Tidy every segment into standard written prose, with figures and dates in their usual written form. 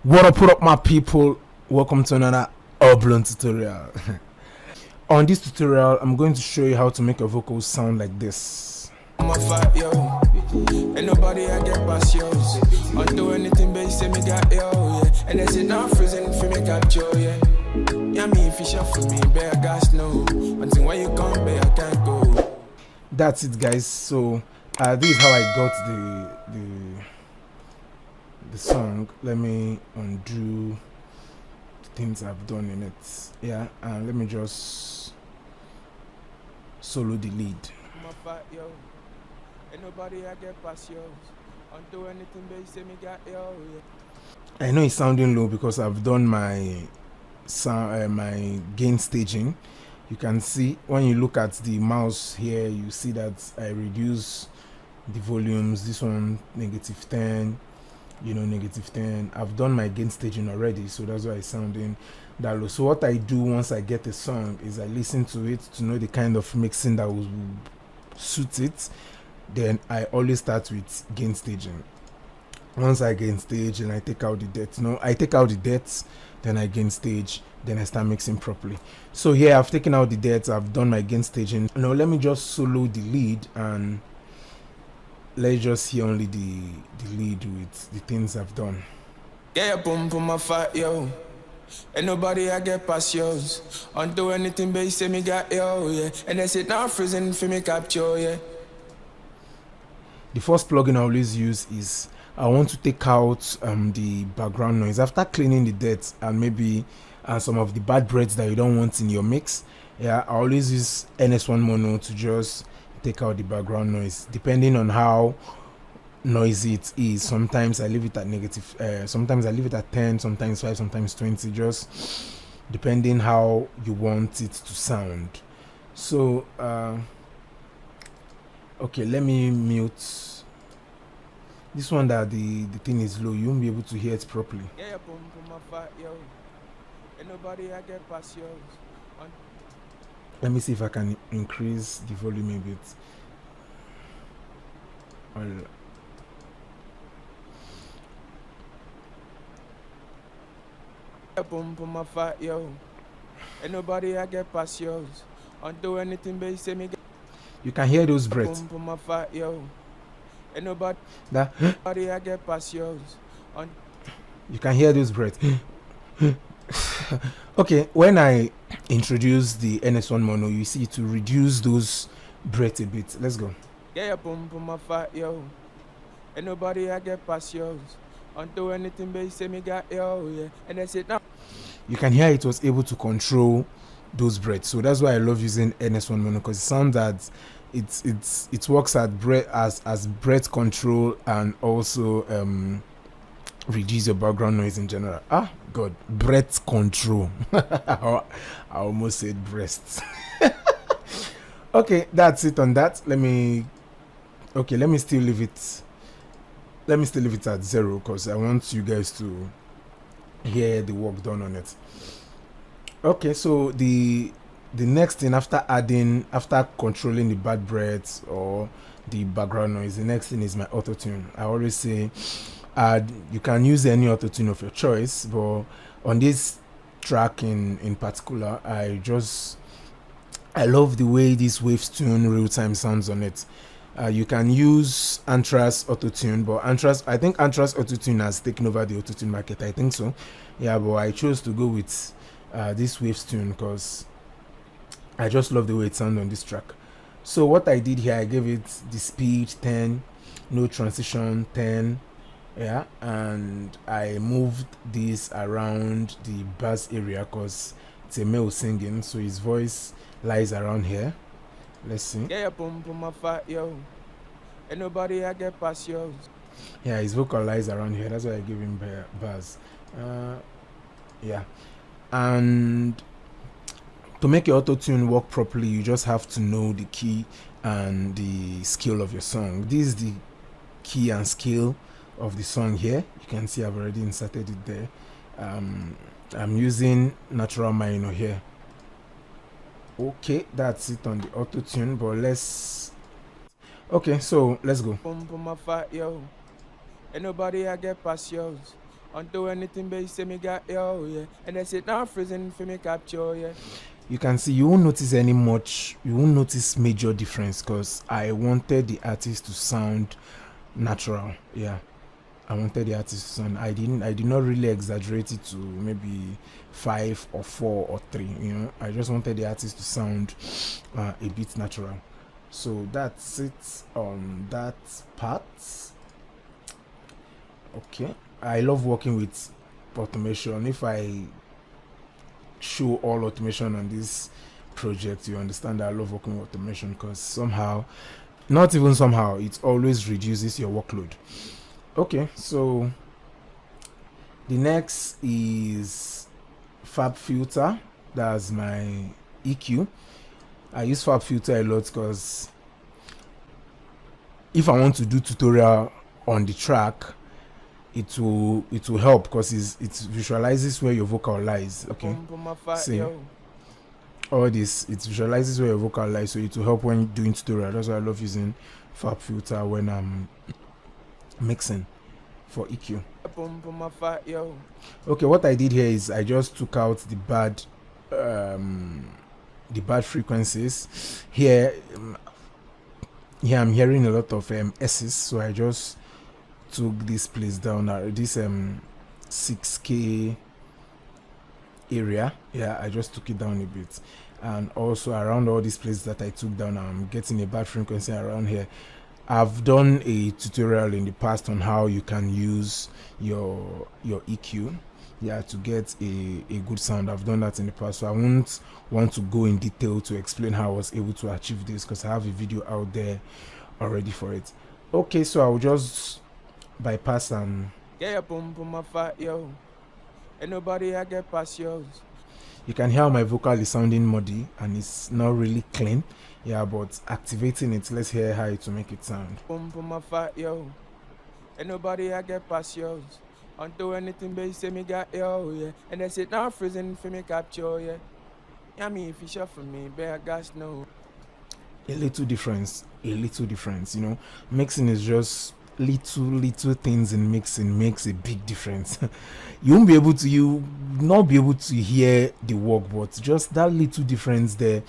What up my people, welcome to another Oblong tutorial. On this tutorial I'm going to show you how to make your vocals sound like this. Ain't nobody I get past yours. I'll do anything but you say me got yo, yeah. And there's enough reason for me capture, yeah. Yeah, me fish up for me, bear gas no. Until when you come, bear I can't go. That's it guys, so this is how I got the song. Let me undo the things I've done in it. Yeah, and let me just solo the lead. Ain't nobody I get past yours. I'll do anything but you say me got yo, yeah. I know it's sounding low because I've done my sound, my gain staging. You can see when you look at the mouse here, you see that I reduce the volumes. This one -10, you know, -10. I've done my gain staging already, so that's why it's sounding that low. So what I do once I get a song is I listen to it to know the kind of mixing that will suit it. Then I always start with gain staging. Once I gain stage and I take out the depth, I take out the depths, then I gain stage, then I start mixing properly. So here I've taken out the depths, I've done my gain staging. Now let me just solo the lead and let's just hear only the lead with the things I've done. Yeah, boom boom my fat yo. Ain't nobody I get past yours. I'll do anything but you say me got yo, yeah. And there's enough reason for me capture, yeah. The first plugin I always use is I want to take out the background noise after cleaning the depths and maybe some of the bad breaths that you don't want in your mix. Yeah, I always use NS1 mono to just take out the background noise depending on how noisy it is. Sometimes I leave it at negative, sometimes I leave it at 10, sometimes 5, sometimes 20, just depending how you want it to sound. So okay, let me mute this one that the thing is low. You won't be able to hear it properly. Yeah, boom boom my fat yo. Ain't nobody I get past yours. Let me see if I can increase the volume a bit. Yeah, boom boom my fat yo. Ain't nobody I get past yours. I'll do anything but you say me. You can hear those breaths. Boom boom my fat yo. Ain't nobody I get past yours. You can hear those breaths. Okay, when I introduce the NS1 mono, you see to reduce those breaths a bit. Let's go. Yeah, boom boom my fat yo. Ain't nobody I get past yours. I'll do anything but you say me got yo, yeah. And that's it now. You can hear it was able to control those breaths, so that's why I love using NS1 mono, because it sounds that it works at as breath control and also reduce your background noise in general. God, breath control. I almost said breasts. Okay, that's it on that. Let me still leave it at 0 because I want you guys to hear the work done on it. Okay, so the next thing after controlling the bad breaths or the background noise, the next thing is my auto tune. I always say you can use any auto tune of your choice, but on this track in particular, I love the way this waves tune real time sounds on it. You can use Antras auto tune, but I think Antras auto tune has taken over the auto tune market. I think so. Yeah, but I chose to go with this waves tune because I just love the way it sounds on this track. So what I did here, I gave it the speed 10, no transition 10, yeah, and I moved this around the bass area because it's a male singing, so his voice lies around here. Let's see. Yeah, boom boom my fat yo. Ain't nobody I get past yours. Yeah, his vocal lies around here, that's why I gave him bass. Yeah, and to make your auto tune work properly, you just have to know the key and the scale of your song. This is the key and scale of the song here. You can see I've already inserted it there. I'm using natural minor here. Okay, that's it on the auto tune, but okay, so let's go. Boom boom my fat yo. Ain't nobody I get past yours. On do anything, but you say me got yo, yeah. And they sit down freezing for me capture, yeah. You can see you won't notice you won't notice major difference because I wanted the artist to sound natural. Yeah, I wanted the artist to sound. I did not really exaggerate it to maybe 5 or 4 or 3. You know, I just wanted the artist to sound a bit natural. So that's it on that part. Okay, I love working with automation. If I show all automation on this project, you understand that I love working with automation because somehow, not even somehow, it always reduces your workload. Okay, so the next is Fab Filter. That's my EQ. I use Fab Filter a lot because if I want to do tutorial on the track, it will help because it visualizes where your vocal lies. Okay, see all this, it visualizes where your vocal lies, so it will help when doing tutorial. That's why I love using Fab Filter when I'm mixing for EQ. Okay, what I did here is I just took out the bad frequencies. Here I'm hearing a lot of S's, so I just took this place down, this 6K area. Yeah, I just took it down a bit, and also around all these places that I took down, I'm getting a bad frequency around here. I've done a tutorial in the past on how you can use your EQ, yeah, to get a good sound. I've done that in the past, so I won't want to go in detail to explain how I was able to achieve this because I have a video out there already for it. Okay, so I'll just bypass and yeah, boom my fat yo. And nobody I get past yours. You can hear my vocal is sounding muddy and it's not really clean. Yeah, but activating it, let's hear how to make it sound. Boom my fat yo. And nobody I get past yours. On do anything but you say me got yo, yeah. And they sit down freezing for me capture, yeah. Yeah, me if you shuffle me, bear gas no. A little difference, you know. Mixing is just little things in mixing makes a big difference. You not be able to hear the work, but just that little difference there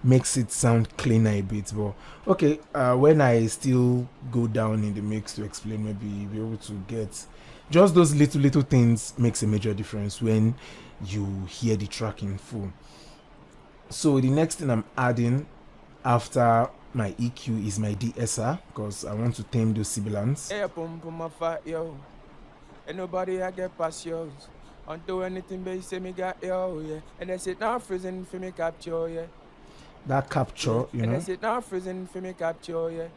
makes it sound cleaner a bit. But okay, when I still go down in the mix to explain, maybe you'll be able to get just those little things makes a major difference when you hear the track in full. So the next thing I'm adding after my EQ is my de-esser because I want to tame those sibilants. Yeah, boom my fat yo. And nobody I get past yours. On do anything but you say me got yo, yeah. And they sit down freezing for me capture, yeah. That capture, you know. And they sit down freezing for me capture, yeah.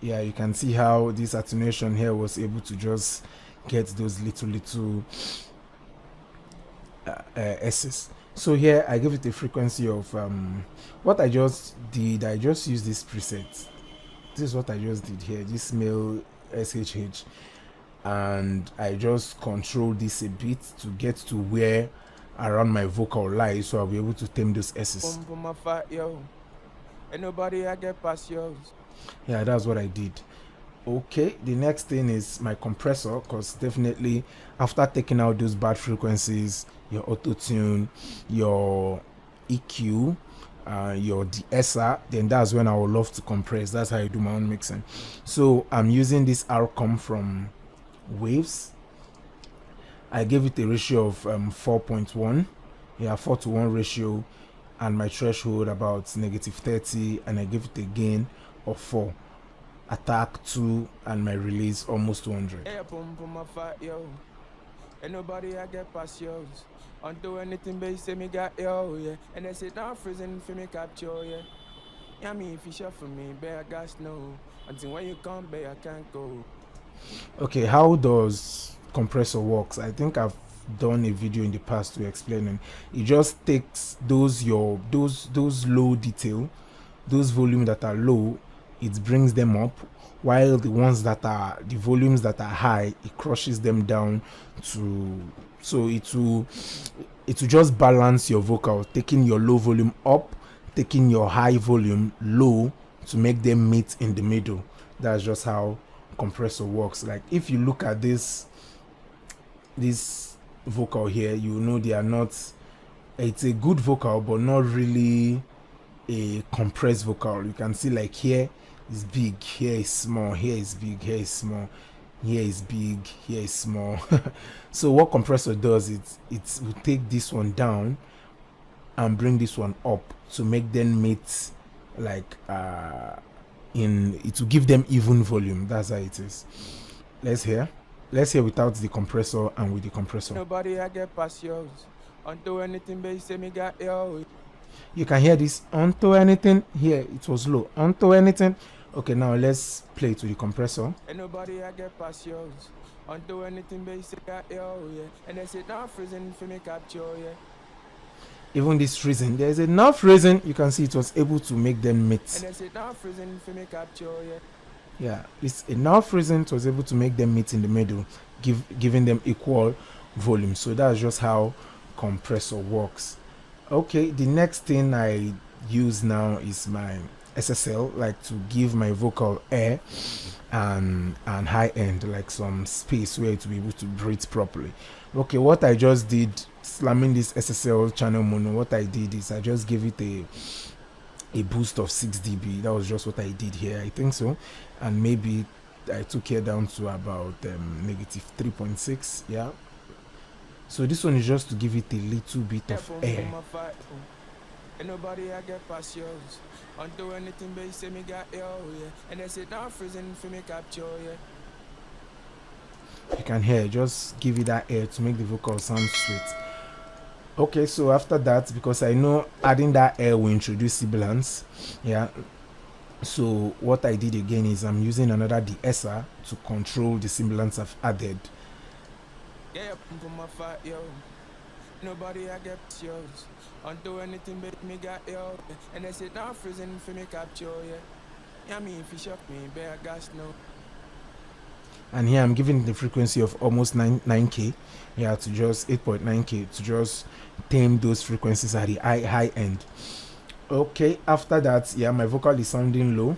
Yeah, you can see how this attenuation here was able to just get those little S's. So here I give it a frequency of what I just did. I just used this preset. This is what I just did here, this male SHH, and I just control this a bit to get to where around my vocal lies, so I'll be able to tame those S's. My fat yo. And nobody I get past yours. Yeah, that's what I did. Okay, the next thing is my compressor, because definitely after taking out those bad frequencies, your auto-tune, your EQ, your de-esser, then that's when I would love to compress. That's how I do my own mixing. So I'm using this RCOM from Waves. I gave it a ratio of 4.1, yeah, 4:1 ratio, and my threshold about -30, and I give it a gain of 4. Attack 2, and my release almost 200. Yeah, boom my fat yo. And nobody I get past yours. On do anything but you say me got yo, yeah. And they sit down freezing for me capture, yeah. Yeah, me if you shuffle me, bear gas no. Until when you come, bear I can't go. Okay, how does compressor works? I think I've done a video in the past to explain it. It just takes those low detail, those volumes that are low, it brings them up, while the volumes that are high, it crushes them down so it will just balance your vocal, taking your low volume up, taking your high volume low to make them meet in the middle. That's just how compressor works. Like if you look at this this vocal here, you know they are not, it's a good vocal but not really a compressed vocal. You can see like here is big, here is small, here is big, here is small, here is big, here is small. So what compressor does, it will take this one down and bring this one up to make them meet, like it will give them even volume. That's how it is. Let's hear without the compressor and with the compressor. Nobody I get past yours. Onto anything, but you say me got yo. You can hear this onto anything. Here it was low. Onto anything. Okay, now let's play it with the compressor. And nobody I get past yours. Onto anything, but you say got yo, yeah. And they say now freezing for me capture, yeah. Even this reason, there's enough reason. You can see it was able to make them meet. And they say now freezing for me capture, yeah. Yeah, it's enough reason it was able to make them meet in the middle, giving them equal volume. So that's just how compressor works. Okay, the next thing I use now is my SSL, like to give my vocal air and high end, like some space where it will be able to breathe properly. Okay, what I just did, slamming this SSL channel mono, what I did is I just gave it a boost of 6 dB. That was just what I did here, I think so. And maybe I took it down to about negative 3.6. yeah. So this one is just to give it a little bit of air. And nobody I get past yours. Undo anything, but you say me got yo, yeah. And they say now freezing for me capture, yeah. You can hear, just give it that air to make the vocal sound sweet. Okay, so after that, because I know adding that air will introduce sibilance, yeah. So what I did again is I'm using another de-esser to control the sibilance I've added. Yeah, for my fight, yo. Nobody I get yours. Undo anything, but me got yo. And they say now freezing for me capture, yeah. Yeah, me if you shock me, bear gas no. And here I'm giving the frequency of almost 9K, yeah, to just 8.9K to just tame those frequencies at the high end. Okay, after that, yeah, my vocal is sounding low.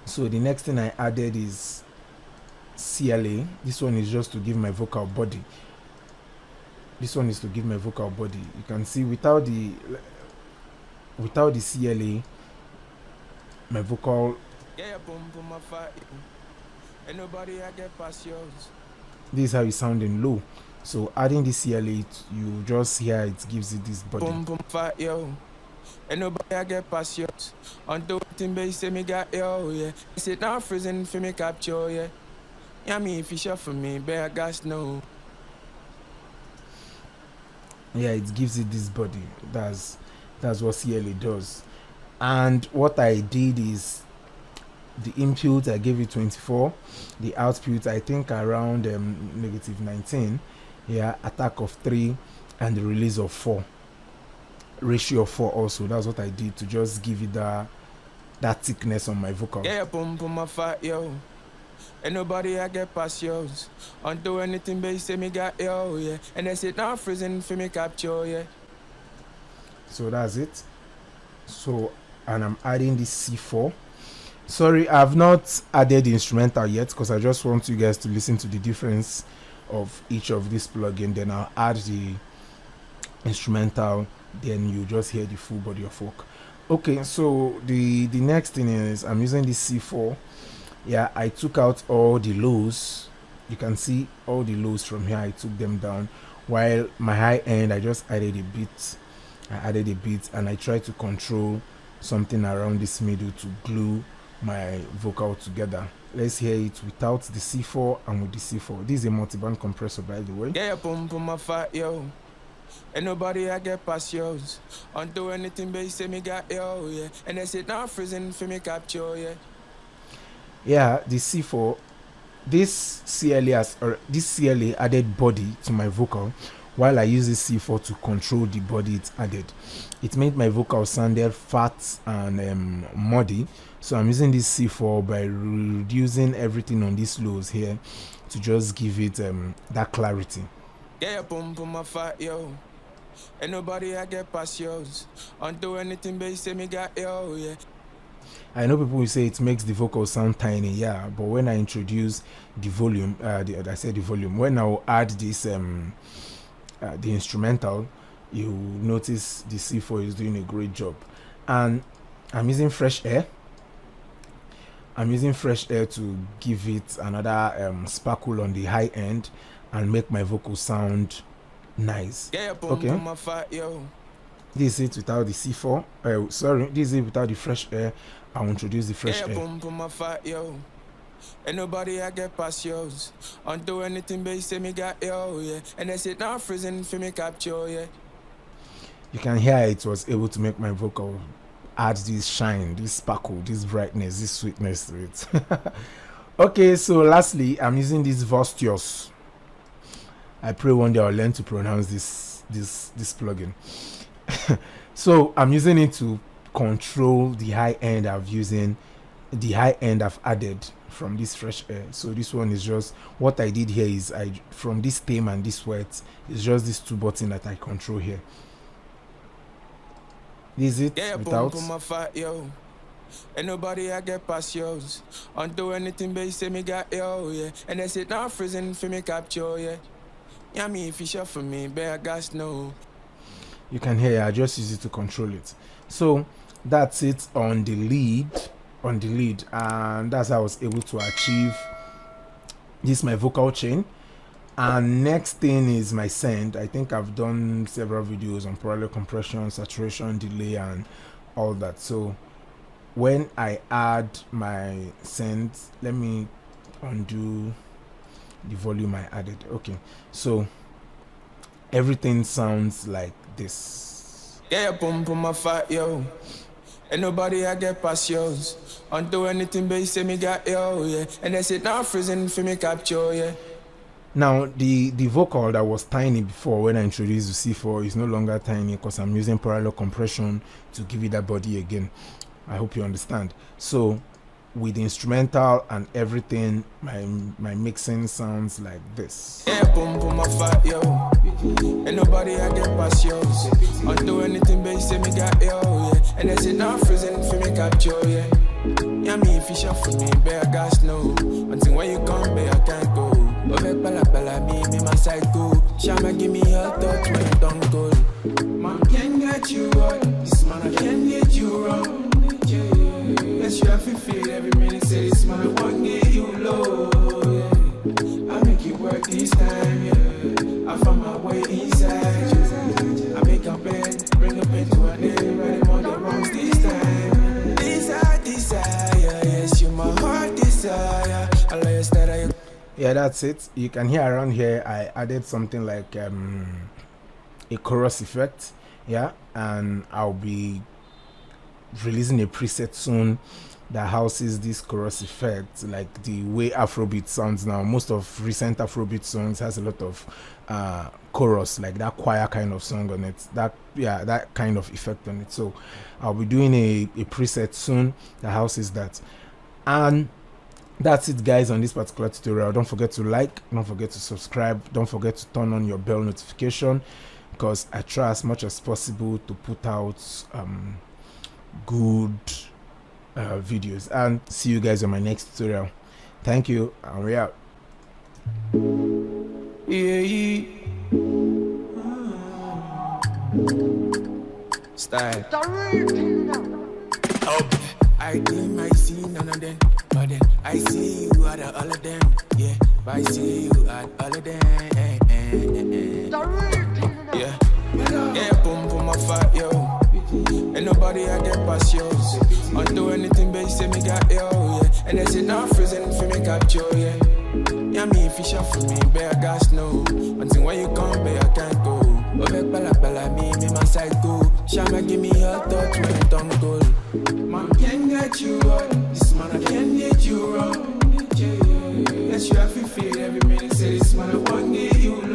So the next thing I added is CLA. This one is just to give my vocal body. This one is to give my vocal body. You can see without the CLA, my vocal. Yeah, boom, boom, my fight. And nobody I get past yours. This is how it's sounding low. So adding the CLA, you just hear it gives it this body. Boom, boom, fight, yo. And nobody I get past yours. Undo anything, but you say me got yo, yeah. I say now freezing for me capture, yeah. Yeah, me if you shot for me, bear gas no. Yeah, it gives it this body. That's what CLA does. And what I did is the input I gave it 24, the output I think around negative 19, yeah, attack of 3 and the release of 4, ratio of 4 also. That's what I did to just give it that thickness on my vocal. Yeah, boom, boom, my fight, yo. And nobody I get past yours. Undo anything, but you say me got yo, yeah. And they say now freezing for me capture, yeah. So that's it. So, and I'm adding this C4. Sorry, I've not added the instrumental yet because I just want you guys to listen to the difference of each of these plugins. Then I'll add the instrumental. Then you just hear the full body of work. Okay, so the next thing is I'm using this C4. Yeah, I took out all the lows. You can see all the lows from here. I took them down. While my high end, I just added a bit. And I tried to control something around this middle to glue my vocal together. Let's hear it without the C4 and with the C4. This is a multi-band compressor, by the way. Yeah, boom, boom, my fight, yo. And nobody I get past yours. Undo anything, but you say me got yo, yeah. And they say now freezing for me capture, yeah. Yeah, the C4, this CLA added body to my vocal, while I use this C4 to control the body it added. It made my vocal sounded fat and muddy. So I'm using this C4 by reducing everything on these lows here to just give it that clarity. Yeah, boom, boom, my fight, yo. And nobody I get past yours. Undo anything, but you say me got yo, yeah. I know people will say it makes the vocal sound tiny, yeah, but when I introduce the volume, I said the volume, when I'll add this the instrumental, you notice the C4 is doing a great job. And I'm using fresh air. I'm using fresh air to give it another sparkle on the high end and make my vocal sound nice. Okay. This is it without the C4. Sorry, this is it without the fresh air. I'll introduce the fresh air. And nobody I get past yours. I'll do anything, but you say me got yo, yeah. And they sit down freezing for me capture, yeah. You can hear it was able to make my vocal add this shine, this sparkle, this brightness, this sweetness to it. Okay, so lastly, I'm using this Vostios. I pray one day I'll learn to pronounce this plugin. So I'm using it to control the high end I've added from this fresh air. So this one is just what I did here is from this theme and this wet is just these two buttons that I control here. This is it without. And nobody I get past yours. I'll do anything, but you say me got yo, yeah. And they sit down freezing for me capture, yeah. Yeah, me if you shot for me, bear gas no. You can hear I just use it to control it. So that's it on the lead, and that's how I was able to achieve this my vocal chain. And next thing is my send. I think I've done several videos on parallel compression, saturation, delay, and all that. So when I add my send, let me undo the volume I added. Okay, so everything sounds like this. Yeah, pump my fat, yo. And nobody I get past yours. I'll do anything, but you say me got yo, yeah. And they sit down freezing for me capture, yeah. Now the vocal that was tiny before when I introduced the C4 is no longer tiny because I'm using parallel compression to give it that body again. I hope you understand. So with the instrumental and everything, my mixing sounds like this. Yeah, boom, boom, my fat, yo. And nobody I get past yours. I'll do anything, but you say me got yo, yeah. And they say now freezing for me capture, yeah. Yeah, me if you shot for me, bear gas no. Until when you come, bear I can't go. Over pala me my side too. Shama give me a touch when you don't go. Man can't get you right. This man I can't get you wrong. Yes, you have to feel every minute. Say this man I won't get you low. Yeah. I make it work this time. Yeah. I found my way inside you. I make a bed, bring a bed to an end. Right on the wrongs this time. Desire, yes, you my heart desire. I love you steady. Yeah, that's it. You can hear around here I added something like a chorus effect, yeah, and I'll be releasing a preset soon that houses this chorus effect, like the way Afrobeat sounds now. Most of recent Afrobeat songs has a lot of chorus, like that choir kind of song on it, that kind of effect on it. So I'll be doing a preset soon that houses that. And that's it, guys, on this particular tutorial. Don't forget to like, don't forget to subscribe, don't forget to turn on your bell notification, because I try as much as possible to put out good videos. And see you guys on my next tutorial. Thank you, and we out. Style. I think I see none of them, but then I see you at all of them. Yeah, but I see you at all of them. Yeah, yeah, boom, boom, my fat, yo. And nobody I get past yours. I'll do anything, but you say me got yo, yeah. And they say now freezing for me capture, yeah. Yeah, me if you shot for me, bear gas no. Until when you come, bear I can't go. Over pala me my side too. Shama give me a touch when you don't go. Man can't get you right. This man I can't get you wrong. Yes, you have to feel every minute. Say this man I won't get you low.